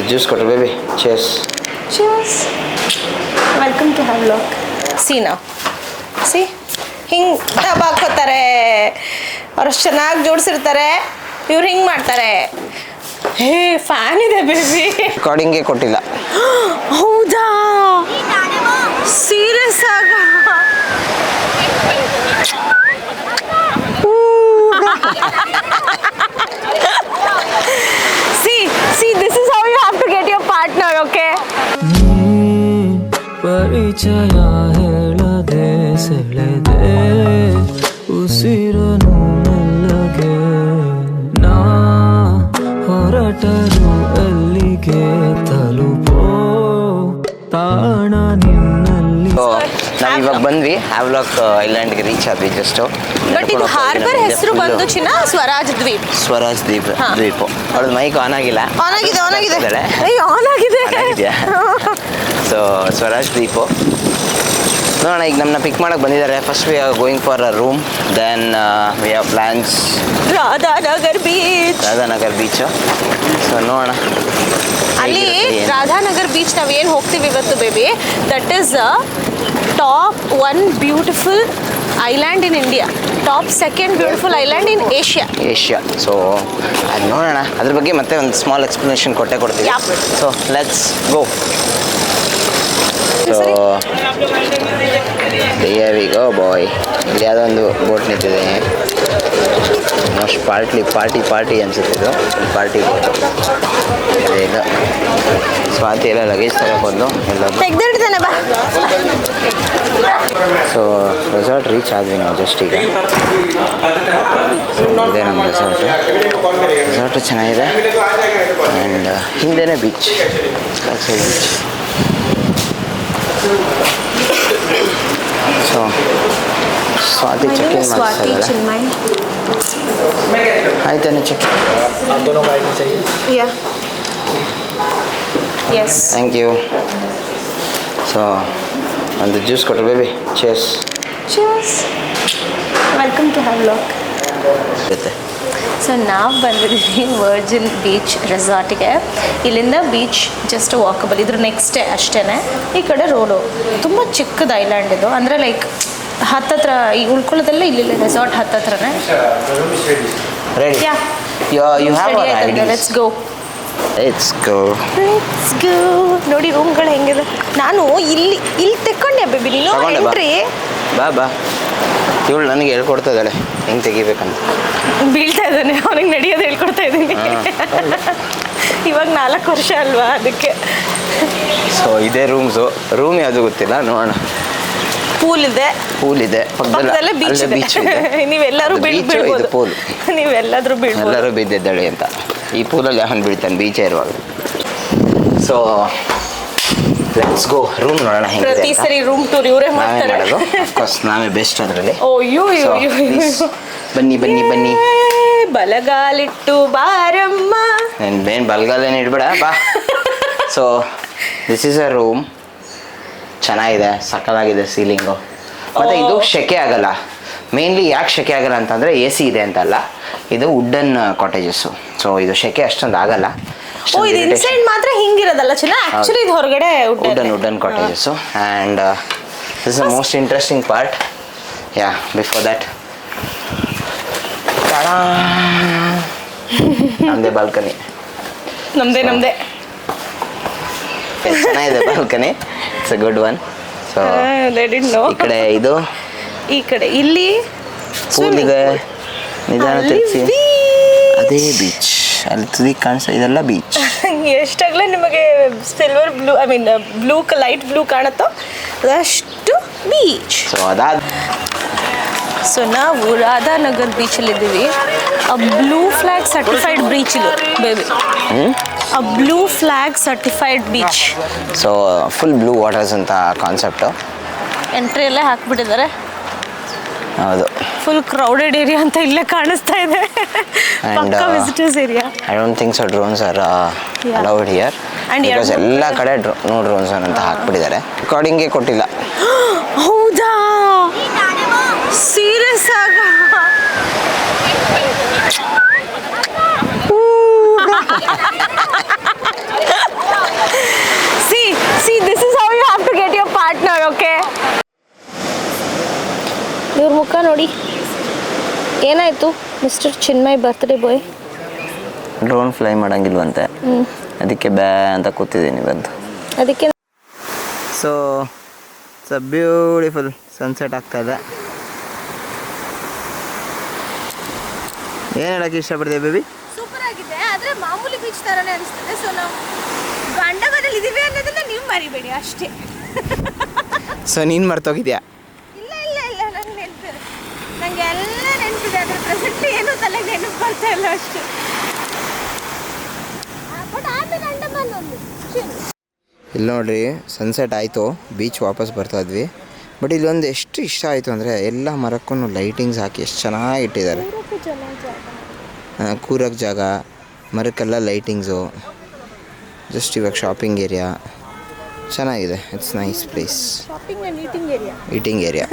Juice ಕೊಟ್ಟರು baby. Cheers. Cheers. Welcome to Havelock. See ನಾವು see ಹಿಂಗೆ ಟಬ್ ಹಾಕೋತಾರೆ, ಅವ್ರಷ್ಟು ಚೆನ್ನಾಗಿ ಜೋಡಿಸಿರ್ತಾರೆ, ಇವ್ರು ಹಿಂಗೆ ಮಾಡ್ತಾರೆ. ಹೇ ಫ್ಯಾನ್ ಇದೆ ಬೇಬಿ. ರೆಕಾರ್ಡಿಂಗೇ ಕೊಟ್ಟಿಲ್ಲ. ಹೌದಾ? ಸೀರಿಯಸ್ ಆಗ? See, this is how you have to get your partner, okay? ಪರಿಚಯ ಹೇಳದೆ ಸೆಳೆದೆ ಉಸಿರನು ಮೆಲ್ಲಗೆ ನಾ ಹೊರಟರು ಅಲ್ಲಿಗೆ ತಲುಪೋ ತಾಣ ನಿನ್ನಲ್ಲಿ. ನಾವು ಇವಾಗ ಬಂದ್ವಿ ಹ್ಯಾವ್ಲಾಕ್ ಐಲ್ಯಾಂಡ್ಗೆ ರೀಚ್ ಆದ್ವಿ ಜಸ್ಟ್. ಬಟ್ ಇದು ಹಾರ್ಬರ್ ಹೆಸರು ಬಂದು ಚಿನ್ನ ಸ್ವರಾಜ್ ದ್ವೀಪ್. ಸ್ವರಾಜ್ ದ್ವೀಪ್ ದ್ವೀಪು. ಅವಳದು ಮೈಕ್ ಆನ್ ಆಗಿಲ್ಲ. ಆನ್ ಆಗಿದೆ. ಆನ್ ಆಗಿದೆ. ಸೊ ಸ್ವರಾಜ್ ದ್ವೀಪು ನೋಡೋಣ. ಈಗ ನಮ್ಮನ್ನ ಪಿಕ್ ಮಾಡಕ್ಕೆ ಬಂದಿದ್ದಾರೆ. First we are going for a room, then we have plans Radhanagar beach. So ನೋಡೋಣ ಅಲ್ಲಿ ರಾಧಾನಗರ್ ಬೀಚ್ ನಾವು ಏನು ಹೋಗ್ತೀವಿ ಇವತ್ತು baby, that is top 1 beautiful island in India, top 2nd beautiful island in Asia. So ಅದು ನೋಡೋಣ. ಅದ್ರ ಬಗ್ಗೆ ಮತ್ತೆ ಒಂದು ಸ್ಮಾಲ್ ಎಕ್ಸ್ಪ್ಲನೇಷನ್ ಕೊಡ್ತೀವಿ. So let's go. So here we go boy. ಇಲ್ಲಿ ಯಾವುದೋ ಒಂದು ಬೋಟ್ ನಿಂತಿದೆ. ಮೋಸ್ಟ್ ಪಾರ್ಟಿ ಅನ್ಸುತ್ತಿದ್ದು ಪಾರ್ಟಿ ಬೋಟು. ಈಗ ಸ್ವಾತಿ ಎಲ್ಲ ಲಗೇಜ್ ತಗೊಬಂದು ಎಲ್ಲ ತೆಗ್ದಿಡ್ತಾನೆ ಬಾ. ಸೊ ರೆಸಾರ್ಟ್ ರೀಚ್ ಆದ್ವಿ ನಾವು ಜಸ್ಟ್ ಈಗ. ಇದೆ ನಮ್ಮ ರೆಸಾರ್ಟು ಚೆನ್ನಾಗಿದೆ. ಆ್ಯಂಡ್ ಹಿಂದೆನೇ beach. So Swati check in ಮಾಡ್ತಾರೆ. ಆಯ್ತಾನೆ ಚೆಕ್. Thank you. ಸೊ ಒಂದು ಜ್ಯೂಸ್ ಕೊಟ್ಟರು baby. Chairs. Welcome to Havelock. ಜೊತೆ ಸೊ ನಾವು ಬಂದಿದ್ದೀವಿ ವರ್ಜಿನ್ ಬೀಚ್ ರೆಸಾರ್ಟಿಗೆ. ಇಲ್ಲಿಂದ ಬೀಚ್ ಜಸ್ಟ್ ವಾಕಬಲ್, ಇದ್ರ ನೆಕ್ಸ್ಟೇ ಅಷ್ಟೇ. ಈ ಕಡೆ ರೋಡು. ತುಂಬ ಚಿಕ್ಕದು ಐಲ್ಯಾಂಡ್ ಇದು, ಅಂದರೆ ಲೈಕ್ ಹತ್ತತ್ರ ಈಗ ಉಳ್ಕೊಳ್ಳೋದೆಲ್ಲ ಇಲ್ಲಿ ರೆಸಾರ್ಟ್ ಹತ್ತತ್ರನೇ. Let's go. ನೋಡಿ ರೂಮ್ಗಳು ಹೆಂಗಿದೆ. ನಾನು ಇಲ್ಲಿ ತೆಕ್ಕೊಂಡೆ ಬೇಬಿ. ನೀನು ಎಂಟ್ರಿ ಬಾ. ಇವಳು ನನಗೆ ಹೇಳ್ಕೊಡ್ತಾ ಇದ್ದಾಳೆ ಹೆಂಗೆ ತೆಗಿಬೇಕಂತ. ಬೀಳ್ತಾ ಇದ್ದಾನೆ, ಅವನಿಗೆ ನಡೆಯೋದು ಹೇಳ್ಕೊಡ್ತಾ ಇದ್ದೀನಿ. ಇವಾಗ 4 ವರ್ಷ ಅಲ್ವಾ, ಅದಕ್ಕೆ. ಸೊ ಇದೇ ರೂಮ್ ಯಾವುದು ಗೊತ್ತಿಲ್ಲ, ನೋಡೋಣ. ಪೂಲ್ ಇದೆ ಪಕ್ಕದಲ್ಲೇ ಬೀಚ್. ನೀವೆಲ್ಲರೂ ಬೀಳ್ಬೋದು, ನೀವೆಲ್ಲಾದ್ರೂ ಬೀಳ್ಬೋದು. ಎಲ್ಲರೂ ಬಿದ್ದಿದ್ದಾಳೆ ಅಂತ. ಈ ಪೂಲಲ್ಲಿ ಯಾವನ್ ಬೀಳ್ತಾನೆ ಬೀಚೇ ಇರುವಾಗ. So let's go. ರೂಮ್ ನೋಡೋಣ ಹೆಂಗಿದೆ. ಪ್ರತಿ ಸರಿ ರೂಮ್ ಟೂರ್ ಇವರೇ ಮಾಡ್ತಾರೆ. ಅಫ್ಕೋರ್ಸ್ ನಾವೇ ಬೆಸ್ಟ್ ಅದರಲ್ಲಿ. ಬನ್ನಿ. ಬಲಗಾಲಿಟ್ಟು ಬಾರಮ್ಮ. ಏನು ಬಲಗಾಲೇನು ಇಡ್ಬೇಡ ಬಾ. So this is a room. ಚೆನ್ನಾಗಿದೆ, ಸಕ್ಕಲಾಗಿದೆ ಸೀಲಿಂಗು. ಮತ್ತು ಇದು ಶೆಕೆ ಆಗಲ್ಲ. ಮೇನ್ಲಿ ಯಾಕೆ ಶೆಕೆ ಆಗಲ್ಲ ಅಂತಂದರೆ AC ಇದೆ ಅಂತಲ್ಲ, ಇದು ವುಡನ್ ಕಾಟೇಜಸ್ಸು. ಸೊ ಇದು ಶೆಕೆ ಅಷ್ಟೊಂದು ಆಗಲ್ಲ. ಇದು ಇನ್ಸೈಡ್ ಮಾತ್ರ ಹಿಂಗಿರೋದಲ್ಲ ಚಿನ್ನ, ಆಕ್ಚುಲಿ ಇದು ಹೊರಗಡೆ wooden cottages. And this is the most interesting part. Before that ನಮ್ಮದೇ ಬಾಲ್ಕನಿ. ನಮ್ಮದೇ ಚೆನ್ನಾಗಿದೆ balcony. It's a good one. So ಈ ಕಡೆ ಇಲ್ಲಿ ಪೂಲ್ ಇದೆ. ನಿಧಾನ ತಿರ್ಗಿಸಿ. ಅದೇ ಬೀಚ್. ಅಲ್ಲಿ ತುದಿ ಕಾಣಿಸ್ತಾ ಇದೆಲ್ಲ ಬೀಚ್. ಎಷ್ಟಾಗಲೇ ನಿಮಗೆ silver blue, I mean light blue ಕಾಣುತ್ತೋ ಅದಷ್ಟು ಬೀಚ್. ಸೊ ನಾವು ರಾಧಾನಗರ್ ಬೀಚಲ್ಲಿದ್ದೀವಿ. ಆ ಬ್ಲೂ ಫ್ಲಾಗ್ ಸರ್ಟಿಫೈಡ್ ಬೀಚ್ ಇದು ಬೇಬಿ. ಆ blue flag certified beach. So full blue waters ಅಂತ ಕಾನ್ಸೆಪ್ಟು. ಎಂಟ್ರಿ ಎಲ್ಲ ಹಾಕ್ಬಿಟ್ಟಿದ್ದಾರೆ. ಹೌದು, ಫುಲ್ ಕ್ರೌಡೆಡ್ ಏರಿಯಾ ಅಂತ ಇಲ್ಲೇ ಕಾಣಿಸ್ತಾ ಇದೆ. ಪಕ್ಕಾ visitors area. I don't think so drones are allowed here. Because ಎಲ್ಲ ಕಡೆ ನೋ ಡ್ರೋನ್ಸ್ ಅಂತ ಹಾಕ್ಬಿಟ್ಟಿದ್ದಾರೆ. ರೆಕಾರ್ಡಿಂಗೇ ಕೊಟ್ಟಿಲ್ಲ. ಹೌದಾ? ಸೀರಿಯಸ್ ಆಗ? ಮುಖ ನೋಡಿ. ಏನಾಯಿತು ಮಿಸ್ಟರ್ ಚಿನ್ಮಯ್ ಬರ್ತ್ಡೇ ಬಾಯ್? ಡ್ರೋನ್ ಫ್ಲೈ ಮಾಡೋಂಗಿಲ್ವಂತೆ, ಅದಕ್ಕೆ ಬ್ಯಾ ಅಂತ ಕೂತಿದ್ದೀನಿ ಬಂದು. ಅದಕ್ಕೆ ಸೊ ಬ್ಯೂಟಿಫುಲ್ ಸನ್ಸೆಟ್ ಆಗ್ತಾಯಿದೆ. ಏನು ಹೇಳೋಕ್ಕೆ ಇಷ್ಟಪಡ್ತೀವಿ ಬೇಬಿ? ಸೂಪರ್ ಆಗಿದೆ, ಆದರೆ ಮಾಮೂಲಿ ಬೀಚ್ ಥರನೇ ಅನಿಸ್ತದೆ. ಸೊ ನಾವು ಗಂಡಗದಲ್ಲಿ ಇದ್ದೀವಿ ಅನ್ನೋದನ್ನ ನೀವು ಮರಿಬೇಡಿ ಅಷ್ಟೇ. ಸೊ ನೀನು ಮರ್ತೋಗಿದ್ಯಾ? ಇಲ್ಲ ಇಲ್ಲ ಇಲ್ಲ, ನಂಗೆ ನೆನಪಿದೆ, ನನಗೆ ಎಲ್ಲ ನೆನಪಿದೆ. ಅದ್ರ ಪ್ರೆಸೆಂಟ್ ಏನೂ ತಲೆಗೆ ನೆನಪು ಬರ್ತಾ ಇಲ್ಲ ಅಷ್ಟೇ. ಬಟ್ ಆಮೇಲೆ ಅಂಡಮಾನ್ ಒಂದು ಇಲ್ಲಿ ನೋಡ್ರಿ, ಸನ್ಸೆಟ್ ಆಯಿತು, ಬೀಚ್ ವಾಪಸ್ ಬರ್ತಾ ಇದ್ವಿ. ಬಟ್ ಇಲ್ಲೊಂದು ಎಷ್ಟು ಇಷ್ಟ ಆಯಿತು ಅಂದರೆ ಎಲ್ಲ ಮರಕ್ಕೂ ಲೈಟಿಂಗ್ಸ್ ಹಾಕಿ ಎಷ್ಟು ಚೆನ್ನಾಗಿ ಇಟ್ಟಿದ್ದಾರೆ. ಕೂರಕ್ಕೆ ಜಾಗ, ಮರಕ್ಕೆಲ್ಲ ಲೈಟಿಂಗ್ಸು. ಜಸ್ಟ್ ಇವಾಗ ಶಾಪಿಂಗ್ ಏರಿಯಾ ಚೆನ್ನಾಗಿದೆ. It's nice place. Shopping and eating area. Eating area